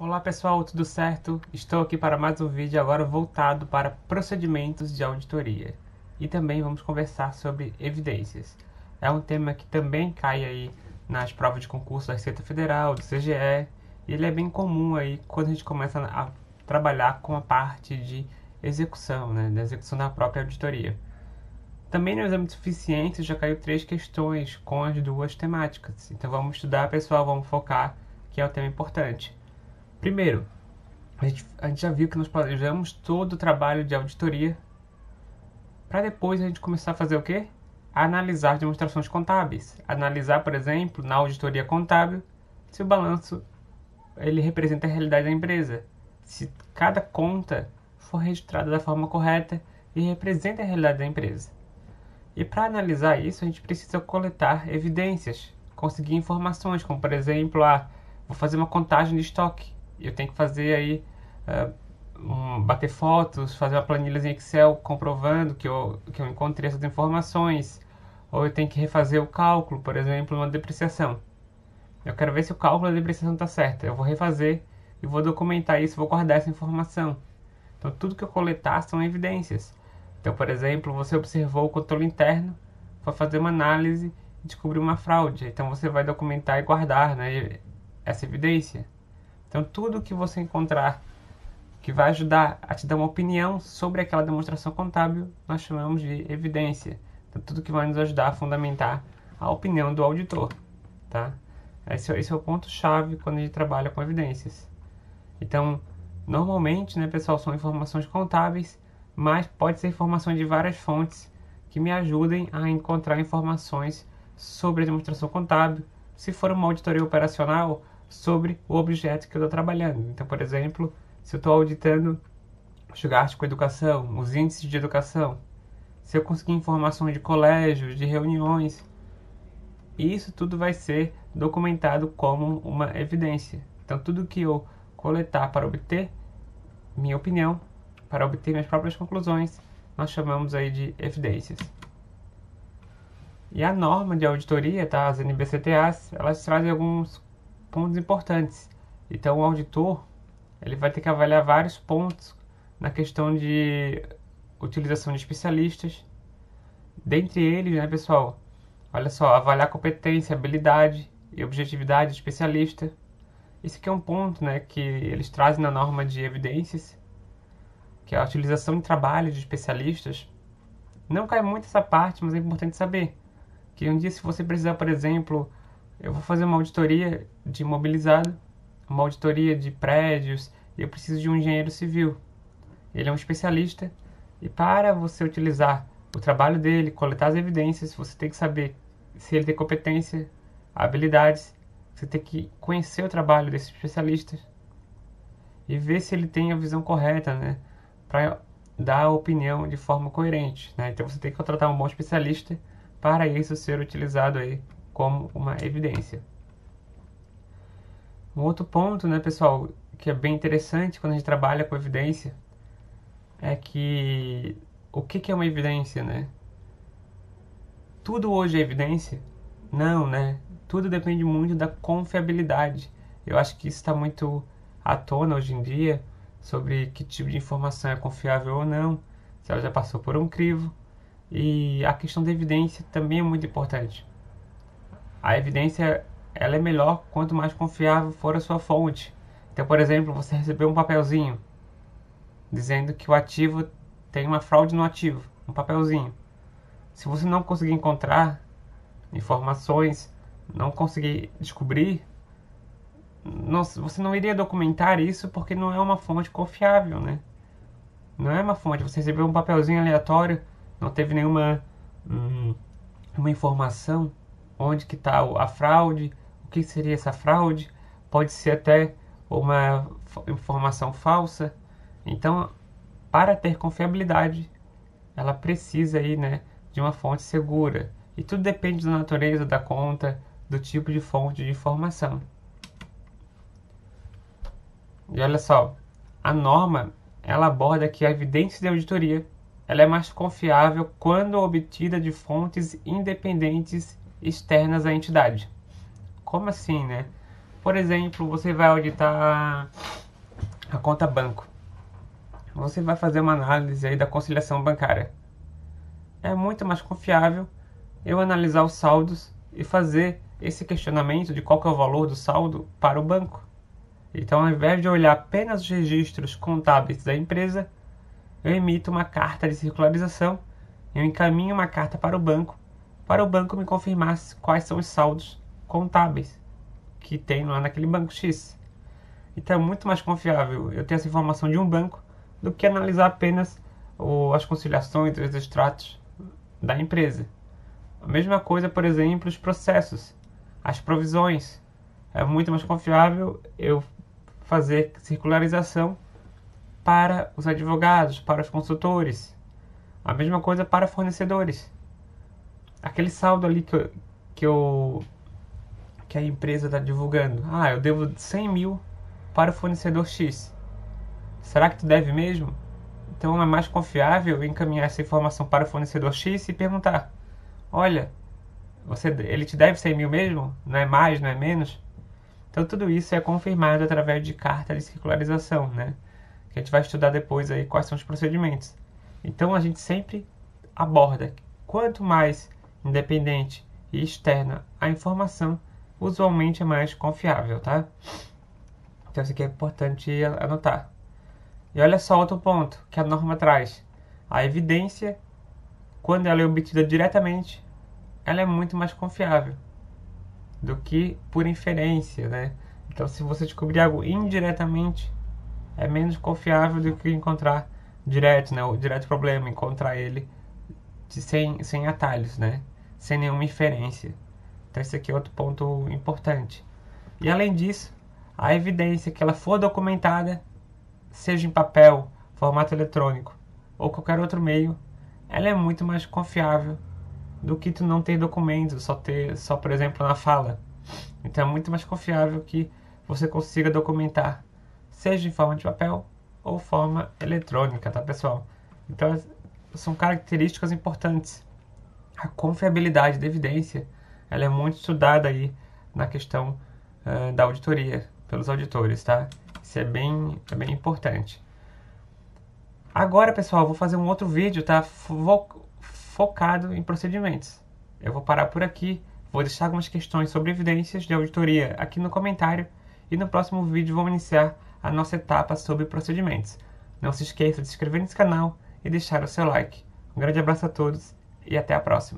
Olá pessoal, tudo certo? Estou aqui para mais um vídeo agora voltado para procedimentos de auditoria. E também vamos conversar sobre evidências. É um tema que também cai aí nas provas de concurso da Receita Federal, do CGE, e ele é bem comum aí quando a gente começa a trabalhar com a parte de execução, né, da execução da própria auditoria. Também no exame de suficiência já caiu 3 questões com as duas temáticas. Então vamos estudar, pessoal, vamos focar, que é o tema importante. Primeiro, a gente já viu que nós planejamos todo o trabalho de auditoria para depois a gente começar a fazer o quê? Analisar demonstrações contábeis. Analisar, por exemplo, na auditoria contábil, se o balanço ele representa a realidade da empresa. Se cada conta for registrada da forma correta e representa a realidade da empresa. E para analisar isso, a gente precisa coletar evidências, conseguir informações, como por exemplo, vou fazer uma contagem de estoque. Eu tenho que fazer aí, bater fotos, fazer uma planilha em Excel comprovando que eu encontrei essas informações. Ou eu tenho que refazer o cálculo, por exemplo, uma depreciação. Eu quero ver se o cálculo da depreciação está certo. Eu vou refazer e vou documentar isso, vou guardar essa informação. Então tudo que eu coletar são evidências. Então, por exemplo, você observou o controle interno, foi fazer uma análise e descobriu uma fraude. Então você vai documentar e guardar, né, essa evidência. Então tudo que você encontrar que vai ajudar a te dar uma opinião sobre aquela demonstração contábil, nós chamamos de evidência. Então tudo que vai nos ajudar a fundamentar a opinião do auditor, tá? Esse é o ponto-chave quando a gente trabalha com evidências. Então, normalmente, né, pessoal, são informações contábeis, mas pode ser informações de várias fontes que me ajudem a encontrar informações sobre a demonstração contábil. Se for uma auditoria operacional, sobre o objeto que eu estou trabalhando. Então, por exemplo, se eu estou auditando os gastos com educação, os índices de educação, se eu conseguir informações de colégios, de reuniões, isso tudo vai ser documentado como uma evidência. Então, tudo que eu coletar para obter minha opinião, para obter minhas próprias conclusões, nós chamamos aí de evidências. E a norma de auditoria, tá? As NBCTAs, elas trazem alguns pontos importantes. Então o auditor ele vai ter que avaliar vários pontos na questão de utilização de especialistas. Dentre eles, né, pessoal, olha só, avaliar competência, habilidade e objetividade do especialista. Esse aqui é um ponto, né, que eles trazem na norma de evidências, que é a utilização de trabalho de especialistas. Não cai muito essa parte, mas é importante saber que um dia, se você precisar, por exemplo, eu vou fazer uma auditoria de imobilizado, uma auditoria de prédios, e eu preciso de um engenheiro civil. Ele é um especialista, e para você utilizar o trabalho dele, coletar as evidências, você tem que saber se ele tem competência, habilidades, você tem que conhecer o trabalho desses especialistas e ver se ele tem a visão correta, né, para dar a opinião de forma coerente, né? Então você tem que contratar um bom especialista para isso ser utilizado aí como uma evidência. Um outro ponto, né, pessoal, que é bem interessante quando a gente trabalha com evidência, é que o que é uma evidência, né? Tudo hoje é evidência? Não, né? Tudo depende muito da confiabilidade. Eu acho que isso está muito à tona hoje em dia, sobre que tipo de informação é confiável ou não, se ela já passou por um crivo. E a questão da evidência também é muito importante. A evidência ela é melhor quanto mais confiável for a sua fonte. Então, por exemplo, você recebeu um papelzinho dizendo que o ativo tem uma fraude no ativo, um papelzinho. Se você não conseguir encontrar informações, não conseguir descobrir, você não iria documentar isso porque não é uma fonte confiável, né? Não é uma fonte. Você recebeu um papelzinho aleatório, não teve nenhuma uma informação onde que está a fraude, o que seria essa fraude, pode ser até uma informação falsa. Então, para ter confiabilidade, ela precisa aí, né, de uma fonte segura. E tudo depende da natureza da conta, do tipo de fonte de informação. E olha só, a norma ela aborda que a evidência de auditoria ela é mais confiável quando obtida de fontes independentes externas à entidade. Como assim, né? Por exemplo, você vai auditar a conta banco. Você vai fazer uma análise aí da conciliação bancária. É muito mais confiável eu analisar os saldos e fazer esse questionamento de qual que é o valor do saldo para o banco. Então, ao invés de olhar apenas os registros contábeis da empresa, eu emito uma carta de circularização, eu encaminho uma carta para o banco me confirmar quais são os saldos contábeis que tem lá naquele banco X. Então é muito mais confiável eu ter essa informação de um banco do que analisar apenas as conciliações e os extratos da empresa. A mesma coisa, por exemplo, os processos, as provisões. É muito mais confiável eu fazer circularização para os advogados, para os consultores. A mesma coisa para fornecedores. Aquele saldo ali que a empresa está divulgando. Eu devo 100 mil para o fornecedor X. Será que tu deve mesmo? Então é mais confiável encaminhar essa informação para o fornecedor X e perguntar: olha, ele te deve 100 mil mesmo? Não é mais, não é menos? Então tudo isso é confirmado através de carta de circularização, né? Que a gente vai estudar depois aí quais são os procedimentos. Então a gente sempre aborda: quanto mais independente e externa a informação, usualmente é mais confiável, tá? Então isso aqui é importante anotar. E olha só outro ponto que a norma traz. A evidência, quando ela é obtida diretamente, ela é muito mais confiável do que por inferência, né? Então, se você descobrir algo indiretamente, é menos confiável do que encontrar direto, né? O direto problema, encontrar ele sem atalhos, né? Sem nenhuma inferência. Então, esse aqui é outro ponto importante. E além disso, a evidência que ela for documentada, seja em papel, formato eletrônico ou qualquer outro meio, ela é muito mais confiável do que tu não ter documentos, só por exemplo na fala. Então é muito mais confiável que você consiga documentar, seja em forma de papel ou forma eletrônica, tá, pessoal? Então são características importantes. A confiabilidade da evidência, ela é muito estudada aí na questão da auditoria pelos auditores, tá? Isso é bem importante. Agora, pessoal, eu vou fazer um outro vídeo, tá? Focado em procedimentos. Eu vou parar por aqui, vou deixar algumas questões sobre evidências de auditoria aqui no comentário e no próximo vídeo vamos iniciar a nossa etapa sobre procedimentos. Não se esqueça de se inscrever nesse canal e deixar o seu like. Um grande abraço a todos e até a próxima.